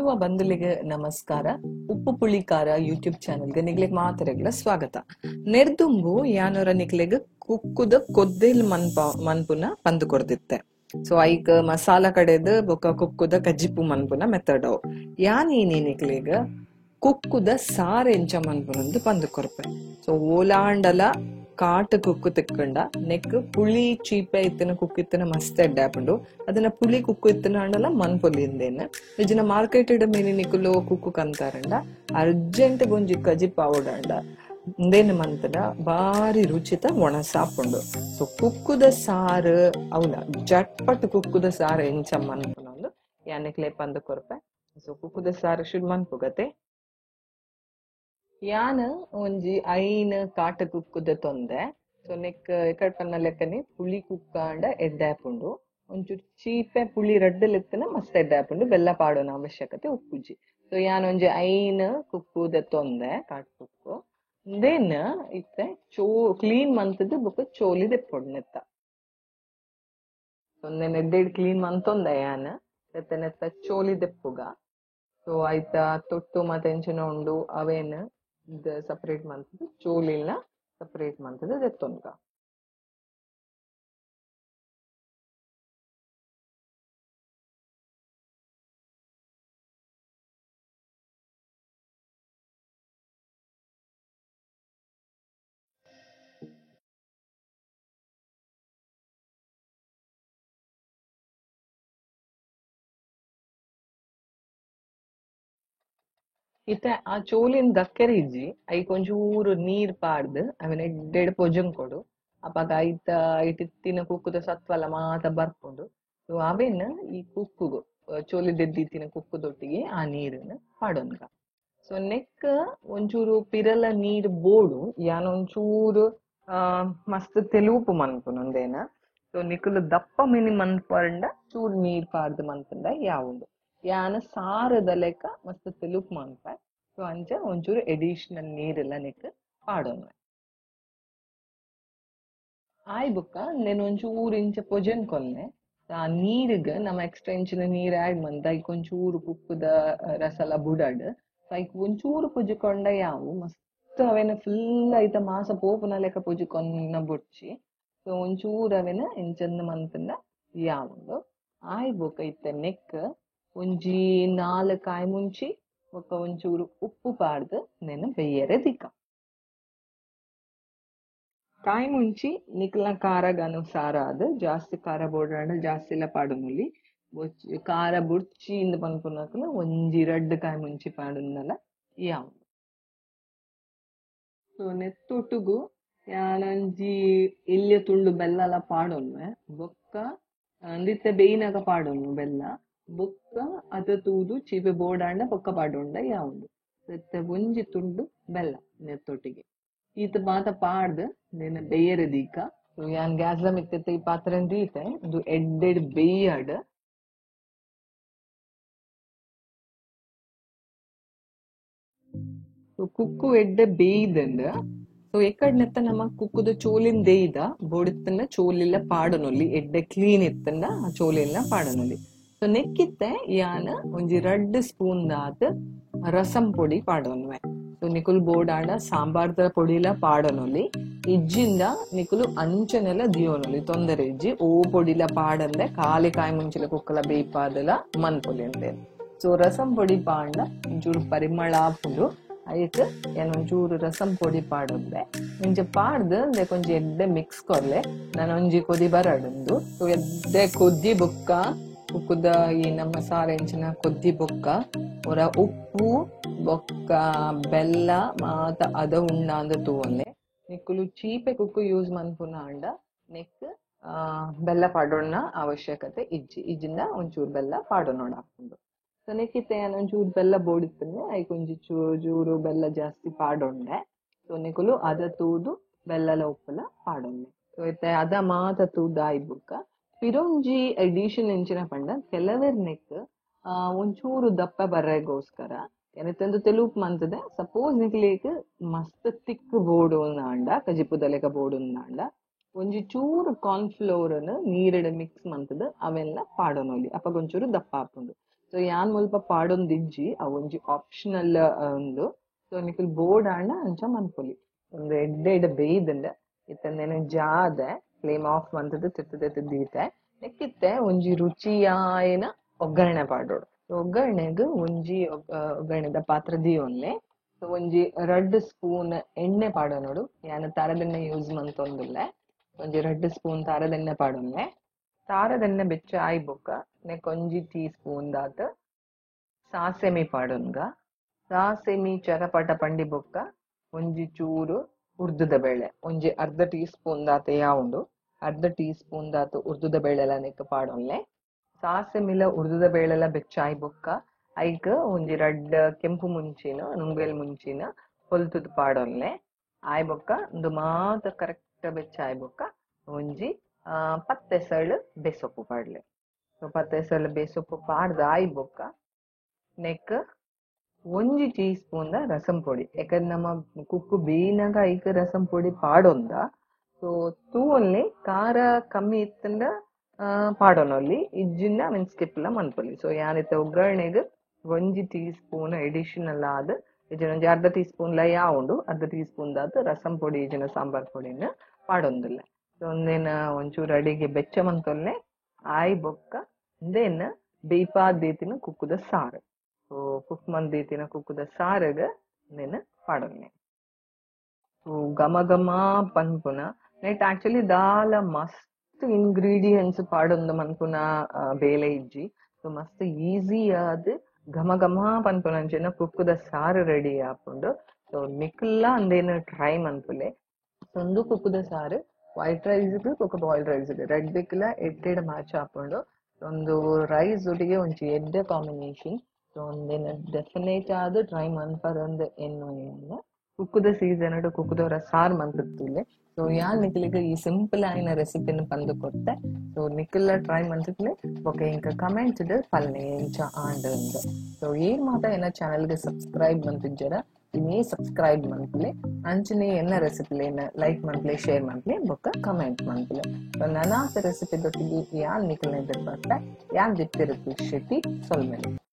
ಕೇಳುವ ಬಂಧುಲಿಗೆ ನಮಸ್ಕಾರ. ಉಪ್ಪು ಪುಳಿ ಖಾರ ಯೂಟ್ಯೂಬ್ ಚಾನೆಲ್ಗೆ ನಿಗ್ಲಿಗೆ ಮಾತರೆಗ್ಲ ಸ್ವಾಗತ. ನೆರ್ದುಂಬು ಯಾನೊರ ನಿಕ್ಲೆಗ್ ಕುಕ್ಕುದ ಕೊದ್ದೆಲ್ ಮನ್ಪುನ ಪಂದು ಕೊಡ್ದಿತ್ತೆ. ಸೊ ಐಕ್ ಮಸಾಲ ಕಡೆದ್ ಬೊಕ್ಕ ಕುಕ್ಕುದ ಕಜ್ಜಿಪು ಮನ್ಪುನ ಮೆಥಡವು ಯಾನ್ ಏನೇ ನಿಕ್ಲೆಗ್ ಕುಕ್ಕುದ ಸಾರ್ ಎಂಚ ಮನ್ಪುನಂದು ಪಂದು ಕೊರ್ಪೆ. ಸೊ ಓಲಾಂಡಲ ಕಾಟ್ ಕುಕ್ಕು ತಿಕ್ಕಂಡ ನೆಕ್ ಪುಳಿ ಚೀಪೆ ಇತ್ತಿನ ಕುಕ್ಕು ಇತ್ತಿನ ಮಸ್ತ್ ಎಡ್ಡಾಪುಂಡು ಅದನ್ನ ಪುಳಿ ಕುಕ್ಕು ಇತ್ತಿನ ಅಂಡಲ ಮನ್ಪೊಲಿಂದೇನ ಇಜಿನ ಮಾರ್ಕೆಟೆಡ್ ಮೇನಿ ನಿಕುಲು ಕುಕ್ಕು ಕಂತಾರಂಡ ಅರ್ಜೆಂಟ್ ಗೊಂಜಿ ಕಜಿ ಪೌಡಂಡ ಇಂದೇನು ಮಂತದ ಬಾರಿ ರುಚಿತ ಒಣ ಸಾಪುಂಡು. ಸೊ ಕುಕ್ಕುದ ಸಾರು ಅವಲ ಜಟ್ಪಟ್ ಕುಕ್ಕುದ ಸಾರು ಎಂಚ ಮನ್ಪುನೊಂದು ಯಾನೆಕ್ಲೆ ಪಂದು ಕೊರ್ಪೆ. ಸೊ ಕುಕ್ಕುದ ಸಾರು ಶುಡ್ ಮನ್ಪುಗತೆ ಯಾನ್ ಒಂಜಿ ಐನ್ ಕಾಟ ಕುಕ್ಕುದ ತೊಂದೆ. ಸೊ ನೆಕ್ ಎಕಡ್ ಪನ್ನ ಲೆಕ್ಕನೆ ಪುಳಿ ಕುಕ್ಕಾಂಡ ಎಡ್ಡಾಪುಂಡು ಒಂಚೂರು ಚೀಪೆ ಪುಳಿ ರಡ್ಡಲೆತ್ತಿನ ಮಸ್ತ್ ಎಡ್ಡಾಪುಂಡು ಬೆಲ್ಲ ಪಾಡೋನ ಅವಶ್ಯಕತೆ ಉಪ್ಪುಜಿ. ಸೊ ಯಾನ್ ಒಂಜಿ ಐನ್ ಕುಕ್ಕುದ ತೊಂದೆ ಕಾಟ ಕುಕ್ಕು ದೆನ್ ಇತ್ತೆ ಕ್ಲೀನ್ ಮಂತದ್ದು ಬೊಕ್ಕ ಚೋಲಿ ದೆಪ್ಪೊಡು ನೆತ್ತ ಒಂದೆ ನೆಡ್ಡೆಡ್ ಕ್ಲೀನ್ ಮಂತೊಂದೆ ಯಾನ್ ನೆತ್ತ ಚೋಲಿ ದೆಪ್ಪುಗ. ಸೊ ಆಯ್ತ ತೊಟ್ಟು ಮತ್ತೆ ಎಂಚಿನ ಉಂಡು ಅವೇನ್ ಸಪರೇಟ್ ಮಂತದ್ದು ಚೋಲಿನ ಸಪರೇಟ್ ಮಂತದ್ದು ದೆತ್ತೊಂದುಗ. ಇತ್ತೆ ಆ ಚೋಲಿನ ದಕ್ಕೆರೆ ಇಜ್ಜಿ ಐಕ್ ಒಂಚೂರು ನೀರ್ ಪಾಡ್ದು ಅವನ್ ಎಡ್ಡೆಡ್ ಪೊಜಂಗ್ ಕೊಡು ಅಪಾಗ ಐತ ಐಟಿತ್ತಿನ ಕುಕ್ಕುದ ಸತ್ವಲ ಮಾತ ಬರ್ಪುಂಡು. ಸೊ ಅವೇನ್ ಈ ಕುಕ್ಕುಗು ಚೋಲಿ ದೆದ್ದಿತ್ತಿನ ಕುಕ್ಕುದೊಟ್ಟಿಗೆ ಆ ನೀರನ್ನ ಪಾಡೋನ್ಗ. ಸೊ ನೆಕ್ ಒಂಚೂರು ಪಿರಲ ನೀರ್ ಬೋಡು ಯಾನ್ ಒಂಚೂರು ಮಸ್ತ್ ತೆಲುಪು ಮನ್ಪುನೊಂದೇನ. ಸೊ ನಿಕುಲು ದಪ್ಪ ಮಿನಿ ಮನ್ಪಂಡ ಚೂರು ನೀರ್ ಪಾಡ್ದು ಮನ್ಪಂಡ ಯಾವುದು ಯಾನ ಸಾರದ ಲೆಕ್ಕ ಮಸ್ತ್ ತೆಲುಪು ಮನ್ಪೆ. ಸೊ ಅಂಚ ಒಂಚೂರು ಎಡಿಷನಲ್ ನೀರೆಲ್ಲ ನೆಕ್ ಪಾಡೋನ್ವೆ ಆಯ್ ಬುಕ್ಕ ನೆನ್ ಒಂಚೂರು ಇಂಚ ಪೊಜನ್ ಕೊಲ್ಲೆ ಆ ನೀರಿಗ್ ನಮ್ಮ ಎಕ್ಸ್ಟ್ರಾ ಇಂಚಿನ ನೀರ್ ಆಡ್ ಮಂತ ಐಕ್ ಒಂಚೂರು ಕುಕ್ಕುದ ರಸಲ ಬುಡಡ್ ಐಕ್ ಒಂಚೂರು ಪುಜಿಕೊಂಡ ಯಾವು ಮಸ್ತ್ ಅವೆನ ಫುಲ್ ಐತ ಮಾಸ ಪೋಪುನ ಲೆಕ್ಕ ಪುಜಿಕೊಂಡ ಬುಡ್ಚಿ. ಸೊ ಒಂಚೂರು ಅವೆನ ಇಂಚಂದ ಮಂತಂದ ಯಾವುದು ಆಯ್ ಬುಕ್ಕ ಇತ್ತ ನೆಕ್ ಒಂಜಿ 4 ಕಾಯಿ ಮುಂಚಿ ಬೊಕ್ಕ ಒಂಚೂರು ಉಪ್ಪು ಪಾಡ್ದು ನೆನ ಬೆಯ್ಯರೆ ದಿಕ್ಕ. ಕಾಯಿ ಮುಂಚಿ ನಿಕ್ಲ ಖಾರಗ ಅನುಸಾರ ಅದು ಜಾಸ್ತಿ ಖಾರ ಬೋಡಾಂಡ ಜಾಸ್ತಿ ಎಲ್ಲ ಪಾಡುನುಲಿ ಖಾರ ಬುಡ್ಚಿ ಇಂದ ಪನ್ಪುನಕಲು ಒಂಜಿ 2 ಕಾಯಿ ಮುಂಚಿ ಪಾಡುನಲ್ಲ ಯಾವುದು. ಸೊ ನೆತ್ತೊಟ್ಟುಗು ಯಾನೊಂಜಿ ಇಲ್ಯ ತುಂಡು ಬೆಲ್ಲ ಪಾಡೊನ್ವೆ ಬೊಕ್ಕ ಅಂದಿತ್ತೆ ಬೇಯಿನಾಗ ಪಾಡೋನು ಬೆಲ್ಲ ಬೊಕ್ಕ ಅದ ತೂದು ಚೀಪೆ ಬೋಡಾಂಡ ಬೊಕ್ಕ ಪಾಡೋಂಡ ಯಾವುದು ಮತ್ತೆ ಒಂಜಿ ತುಂಡು ಬೆಲ್ಲ ನೆತ್ತೊಟ್ಟಿಗೆ ಈತ ಮಾತ ಪಾಡ್ದು ನೆನ ಬೇಯರೆ ದೀಕ. ಯಾನ್ ಗ್ಯಾಸ್ಲ ಮಿತ್ತೈತೆ ಈ ಪಾತ್ರೆ ದೀತೆ ಅದು ಎಡ್ಡೆಡ್ ಬೇಯಡ್ ಕುಕ್ಕು ಎಡ್ಡೆ ಬೇಯ್ದಂಡ. ಸೊ ಎಕ್ಕಡ್ ನೆತ್ತ ನಮ್ಮ ಕುಕ್ಕುದ ಚೋಲಿನ ದೇಯ್ದ ಬೋಡಿತ್ತನ್ನ ಚೋಲಿಲ್ಲ ಪಾಡನೊಲ್ಲಿ ಎಡ್ಡೆ ಕ್ಲೀನ್ ಇತ್ತಂಡ ಆ ಚೋಲಿಲ್ಲ ಪಾಡನೊಲ್ಲಿ. ಸೊ ನೆಕ್ಕಿತ್ತೆ ಯಾನ ಒಂಜಿ 2 ಸ್ಪೂನ್ ದಾತ್ ರಸಂ ಪೊಡಿ ಪಾಡೋನ್ವೆ. ಸೊ ನಿಕುಲ್ ಬೋಡಾಂಡ ಸಾಂಬಾರ್ದ ಪೊಡಿಲ ಪಾಡನೊಲ್ಲಿ ಇಜ್ಜಿಂದ ನಿಕುಲು ಅಂಚನೆಲ್ಲ ದಿಯೋನೊಲಿ ತೊಂದರೆ ಇಜ್ಜಿ ಓ ಪೊಡಿಲ ಪಾಡಂದೆ ಖಾಲಿ ಕಾಯಿ ಮುಂಚಿಲ ಕುಕ್ಕಲ ಬೇಯ್ಪಾದಲ ಮನ್ಪೊಲಿ ಅಂತೇಳಿ. ಸೊ ರಸಂ ಪೊಡಿ ಪಾಂಡ ಒಂಚೂರು ಪರಿಮಳ ಪುಂಡು ಐಕ್ ಏನ್ ಒಂಚೂರು ರಸಂ ಪೊಡಿ ಪಾಡೊಂದೆ ಇಂಚ ಪಾಡ್ದು ಕೊಂಚ ಎಡ್ಡೆ ಮಿಕ್ಸ್ ಕೊರ್ಲೆ ನಾನು ಒಂಜಿ ಕೊದಿ ಬರಡುಂದು. ಸೊ ಎಡ್ಡೆ ಕೊದ್ದಿ ಬೊಕ್ಕ ಕುಕ್ಕುದ ಈ ನಮ್ಮ ಸಾರ ಎಂಚಿನ ಕೊದ್ದಿ ಬೊಕ್ಕ ಒರ ಉಪ್ಪು ಬೊಕ್ಕ ಬೆಲ್ಲ ಮಾತ ಅದ ಉಂಡ ಅಂದ ತೂವೊಂದೆ ನಿಕ್ಕುಲು ಚೀಪೆ ಕುಕ್ಕು ಯೂಸ್ ಮನ್ಪುನ ಅಂಡ ನೆಕ್ ಬೆಲ್ಲ ಪಾಡೋಣ ಅವಶ್ಯಕತೆ ಇಜ್ಜಿಂದ ಒಂಚೂರು ಬೆಲ್ಲ ಪಾಡೋಣ ಹಾಕೊಂಡು. ಸೊ ನೆಕ್ಕಿತ್ತೆ ಒಂಚೂರು ಬೆಲ್ಲ ಬೋಡಿತ್ತಂದ್ರೆ ಐಕ್ ಒಂಜಿ ಚೂರು ಬೆಲ್ಲ ಜಾಸ್ತಿ ಪಾಡೊಂಡೆ. ಸೊ ನಿಕುಲು ಅದ ತೂದು ಬೆಲ್ಲಲ ಉಪ್ಪಲ ಪಾಡೊಂಡೆ. ಸೊ ಇತ್ತೆ ಅದ ಮಾತ ತೂದ ಆಯ್ಬುಕ್ಕ ಪಿರೊಂಜಿ ಎಡಿಷನ್ ಎಂಚಿನ ಪಂಡ ಕೆಲವೆರ್ ನೆಕ್ ಒಂಚೂರು ದಪ್ಪ ಬರ್ರೆಗೋಸ್ಕರ ಏನತ್ತಂದು ತೆಲುಪ್ ಮಂತದೆ ಸಪೋಸ್ ನಿಕ್ಲೇಕ್ ಮಸ್ತ್ ತಿಕ್ ಬೋಡು ಅಂಡ ಕಜಿಪುದಲೆಕ ಬೋಡು ಅಂಡ ಒಂಜಿ ಚೂರು ಕಾರ್ನ್ಫ್ಲೋರ್ ನೀರೆಡ್ ಮಿಕ್ಸ್ ಮಂತದ ಅವೆಲ್ಲ ಪಾಡೊನೊಲಿ ಅಪ್ಪ ಒಂಚೂರು ದಪ್ಪ ಆಪುಂಡು. ಸೊ ಯಾನ್ ಮುಲ್ಪ ಪಾಡೊಂದಿಜ್ಜಿ ಅವು ಒಂಜಿ ಆಪ್ಷನಲ್ ಉಂದು. ಸೊ ನಿಕುಲ್ ಬೋರ್ಡ್ ಆಂಡ ಅಂಚ ಮನ್ಪೊಲಿ ಒಂದು ಎಡ್ಡೆ ಬೇಯ್ದಂಡ ಇತ್ತಂದೇನೆ ಜಾದೆ ಫ್ಲೇಮ್ ಆಫ್ ಮಂತದ್ದು ತಿತ್ತು ದೀತೆ ನೆಕ್ಕಿತ್ತೆ ಒಂಜಿ ರುಚಿಯಾಯಿನ ಒಗ್ಗರಣೆ ಪಾಡೋಡು. ಒಗ್ಗರಣೆಗ್ ಒಂಜಿ ಒಗ್ಗರಣೆದ ಪಾತ್ರ ದೀವೊನ್ಲೆ. ಸೊ ಒಂಜಿ 2 ಸ್ಪೂನ್ ಎಣ್ಣೆ ಪಾಡೋನೋಡು. ಯಾನ್ ತಾರದೆಣ್ಣೆ ಯೂಸ್ ಮಂತೊಂದುಲ್ಲೆ. ಒಂಜಿ 2 ಸ್ಪೂನ್ ತಾರದೆಣ್ಣೆ ಪಾಡೊನ್ಲೆ. ತಾರದೆಣ್ಣೆ ಬೆಚ್ಚ ಆಯ್ ಬೊಕ್ಕ ನೆಕ್ ಒಂಜಿ ಟೀ ಸ್ಪೂನ್ ದಾತ್ ಸಾಸೆಮಿ ಪಾಡೊನ್ಗ. ಸಾಸೆಮಿ ಚರಪಟ ಪಂಡಿ ಬೊಕ್ಕ ಒಂಜಿ ಚೂರು ಉರ್ದುದ ಬೇಳೆ ಒಂಜಿ ಅರ್ಧ ಟೀ ಸ್ಪೂನ್ ದಾತ್ ಯಾವುಂಡು. ಅರ್ಧ ಟೀ ಸ್ಪೂನ್ ದಾತ್ ಉರ್ದುದ ಬೇಳೆಲ ನೆಕ್ ಪಾಡೊನ್ಲೆ. ಸಾಸೆಮಿಲ ಉರ್ದುದ ಬೇಳೆಲ ಬೆಚ್ಚಾಯ್ ಬೊಕ್ಕ ಐಕ್ ಒಂಜಿ 2 ಕೆಂಪು ಮುಂಚಿನ ನುಂಗ್ವೆಲ್ ಮುಂಚಿನ ಹೊಲ್ತುದ್ ಪಾಡೊನ್ಲೆ. ಆಯ್ ಬೊಕ್ಕ ಉಂದು ಮಾತ ಕರೆಕ್ಟ್ ಬೆಚ್ಚಾಯ್ ಬೊಕ್ಕ ಒಂಜಿ 10 ಎಸಳು ಬೇಸೊಪ್ಪು ಪಾಡ್ಲೆ. ಸೊ 10 ಎಸಳು ಬೇಸೊಪ್ಪು ಪಾಡ್ದ ಆಯ್ ಬೊಕ್ಕ ನೆಕ್ ಒಂಜಿ tea spoon the rasam podi. ಯಾಕಂದ್ರೆ ನಮ್ಮ ಕುಕ್ಕು ಬೇಯಿನಾಗ ಐಕ್ ರಸಂ ಪೊಡಿ ಪಾಡೊಂದ. ಸೊ ತೂವೊನ್ಲಿ ಖಾರ ಕಮ್ಮಿ ಇತ್ತಂದ ಪಾಡೊನೊಲ್ಲಿ ಇಜ್ಜಿಂದ ಮಿನ್ ಸ್ಕಿಪ್ಲ ಮನ್ಪೊಲಿ. ಸೊ ಯಾನಿತ್ತ ಒಗ್ಗರಣೆಗ್ ಒಂಜಿ ಟೀ ಸ್ಪೂನ್ ಎಡಿಷನಲ್ ಆದ್ ಇಜ್ಜಿನ ಒಂಜಿ ಅರ್ಧ ಟೀ ಸ್ಪೂನ್ ಲ ಯಾವುಂಡು ಅರ್ಧ ಟೀ ಸ್ಪೂನ್ ದಾತ್ ರಸಂ ಪೊಡಿ ಇಜ್ಜಿನ ಸಾಂಬಾರ್ ಪೊಡಿನ ಪಾಡೊಂದುಲ್ಲೆ. ಸೊ ಒಂದೇನ ಒಂಚೂರು ಅಡಿಗೆ ಬೆಚ್ಚ ಮಂತೊಲ್ಲೆ ಆಯ್ ಬೊಕ್ಕ ಉಂದೇನ ಬೇಯ್ಪಾದ್ ದೀತಿನ ಕುಕ್ಕುದ ಸಾರು. ಸೊ ಕುಕ್ ಮಂದೀತಿನ ಕುಕ್ಕುದ ಸಾರಗ ಉಂದೇನ ಪಾಡೊನ್ನೆ. ಸೊ ಘಮ ಘಮ ಪನ್ಪುನ ನೆಟ್ ಆಕ್ಚುಲಿ ದಾಲ ಮಸ್ತ್ ಇಂಗ್ರೀಡಿಯೆಂಟ್ಸ್ ಪಾಡೊಂದು ಮನ್ಪುನ ಬೇಲೆ ಇಜ್ಜಿ. ಸೊ ಮಸ್ತ್ ಈಸಿ ಆದ್ ಘಮ ಘಮ ಪನ್ಪುನಂಚಿನ ಕುಕ್ಕುದ ಸಾರು ರೆಡಿ ಆಪುಂಡು. ಸೊ ನಿಕ್ಲ ಅಂದೇನು ಟ್ರೈ ಮನ್ಪುಲೆ. ಒಂದು ಕುಕ್ಕುದ ಸಾರು ವೈಟ್ ರೈಸ್ಗ್ ಕುಕ್ಕ ಬಾಯ್ಲ್ಡ್ ರೈಸ್ಗ್ ರೆಡ್ ಬಿಕ್ಲ ಎಡ್ಡೆಡ್ ಮ್ಯಾಚ್ ಆಪುಂಡು. ಒಂದು ರೈಸ್ ಒಟ್ಟಿಗೆ ಒಂಚಿ ಎಡ್ಡೆ ಕಾಂಬಿನೇಷನ್. ಸೊ ಒಂದೇನ ಡೆಫಿನೇಟ್ ಆದ್ ಟ್ರೈ ಮನ್ಪರಂದ್ ಎನ್ನು ಕುಕ್ಕುದ ಸೀಸನ್ ಕುಕ್ಕುದವರ ಸಾರ್ ಮಂತುಲೆ. ಸೊ ಯಾನ್ ನಿಕ್ಲಿಗ ಈ ಸಿಂಪಲ್ ಆಯ್ನ ರೆಸಿಪಿನ ಪಂದು ಕೊಡ್ತೆ. ಸೊ ನಿಕ್ಲ ಟ್ರೈ ಮಂತುಲೆ ಬೊಕ ಇಂಕ ಕಮೆಂಟ್ ಪಲ್ಲೆ ಎಂಚ ಆಂಡ್ ಅಂದ್. ಸೊ ಏನ್ ಮಾತ ಎನ್ನ ಚಾನೆಲ್ಗೆ ಸಬ್ಸ್ಕ್ರೈಬ್ ಮಂತಿಜ್ಜರ ಇನ್ನೇ ಸಬ್ಸ್ಕ್ರೈಬ್ ಮಂತ್ಲೆ ಅಂಚನೆ ಎನ್ನ ರೆಸಿಪಿಲೇನ ಲೈಕ್ ಮಂತ್ಲೆ ಶೇರ್ ಮಂತ್ಲೆ ಬೊಕ್ಕ ಕಮೆಂಟ್ ಮಂತ್ಲೆ. ಸೊ ನನಾತ ರೆಸಿಪಿ ದೊಟ್ಟಿಗೆ ಯಾನ್ ನಿಕ್ಲೆನ ಬರ್ತೆ ಯಾನ್ ದಿತ್ತಿರುತ್ತಿ ಶೆಟ್ಟಿ ಸೊಲ್ಮೆಲೆ.